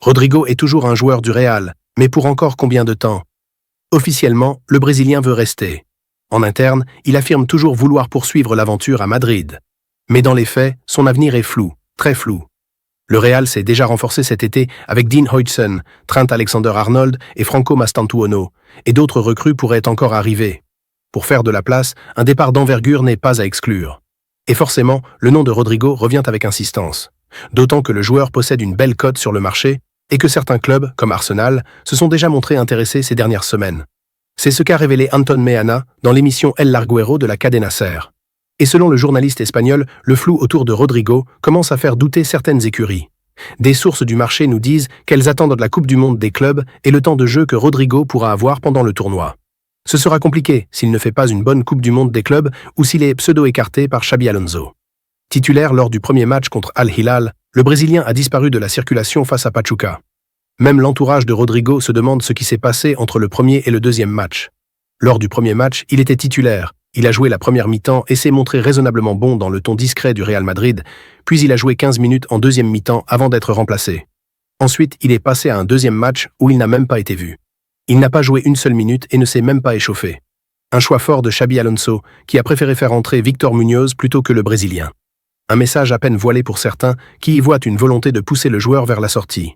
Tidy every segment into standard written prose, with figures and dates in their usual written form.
Rodrigo est toujours un joueur du Real, mais pour encore combien de temps? Officiellement, le Brésilien veut rester. En interne, il affirme toujours vouloir poursuivre l'aventure à Madrid. Mais dans les faits, son avenir est flou, très flou. Le Real s'est déjà renforcé cet été avec Dean Huijsen, Trent Alexander-Arnold et Franco Mastantuono, et d'autres recrues pourraient encore arriver. Pour faire de la place, un départ d'envergure n'est pas à exclure. Et forcément, le nom de Rodrigo revient avec insistance. D'autant que le joueur possède une belle cote sur le marché et que certains clubs, comme Arsenal, se sont déjà montrés intéressés ces dernières semaines. C'est ce qu'a révélé Anton Meana dans l'émission El Larguero de la Cadena Ser. Et selon le journaliste espagnol, le flou autour de Rodrigo commence à faire douter certaines écuries. Des sources du marché nous disent qu'elles attendent de la Coupe du Monde des clubs et le temps de jeu que Rodrigo pourra avoir pendant le tournoi. Ce sera compliqué s'il ne fait pas une bonne Coupe du Monde des clubs ou s'il est pseudo-écarté par Xabi Alonso. Titulaire lors du premier match contre Al-Hilal, le Brésilien a disparu de la circulation face à Pachuca. Même l'entourage de Rodrigo se demande ce qui s'est passé entre le premier et le deuxième match. Lors du premier match, il était titulaire. Il a joué la première mi-temps et s'est montré raisonnablement bon dans le ton discret du Real Madrid, puis il a joué 15 minutes en deuxième mi-temps avant d'être remplacé. Ensuite, il est passé à un deuxième match où il n'a même pas été vu. Il n'a pas joué une seule minute et ne s'est même pas échauffé. Un choix fort de Xabi Alonso, qui a préféré faire entrer Victor Muñoz plutôt que le Brésilien. Un message à peine voilé pour certains qui y voient une volonté de pousser le joueur vers la sortie.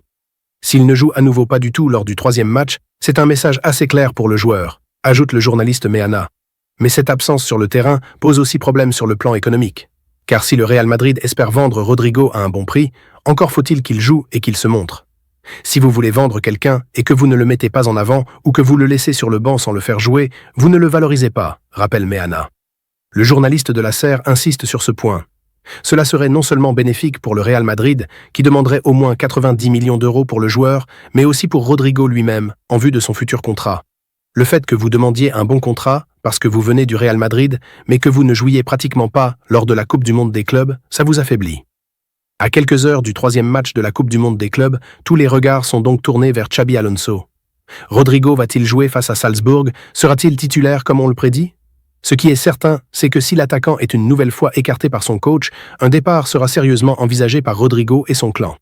S'il ne joue à nouveau pas du tout lors du troisième match, c'est un message assez clair pour le joueur, ajoute le journaliste Meana. Mais cette absence sur le terrain pose aussi problème sur le plan économique. Car si le Real Madrid espère vendre Rodrigo à un bon prix, encore faut-il qu'il joue et qu'il se montre. Si vous voulez vendre quelqu'un et que vous ne le mettez pas en avant ou que vous le laissez sur le banc sans le faire jouer, vous ne le valorisez pas, rappelle Meana. Le journaliste de la Ser insiste sur ce point. Cela serait non seulement bénéfique pour le Real Madrid, qui demanderait au moins 90 millions d'euros pour le joueur, mais aussi pour Rodrigo lui-même, en vue de son futur contrat. Le fait que vous demandiez un bon contrat, parce que vous venez du Real Madrid, mais que vous ne jouiez pratiquement pas lors de la Coupe du Monde des clubs, ça vous affaiblit. À quelques heures du troisième match de la Coupe du Monde des clubs, tous les regards sont donc tournés vers Xabi Alonso. Rodrigo va-t-il jouer face à Salzbourg? Sera-t-il titulaire comme on le prédit? Ce qui est certain, c'est que si l'attaquant est une nouvelle fois écarté par son coach, un départ sera sérieusement envisagé par Rodrigo et son clan.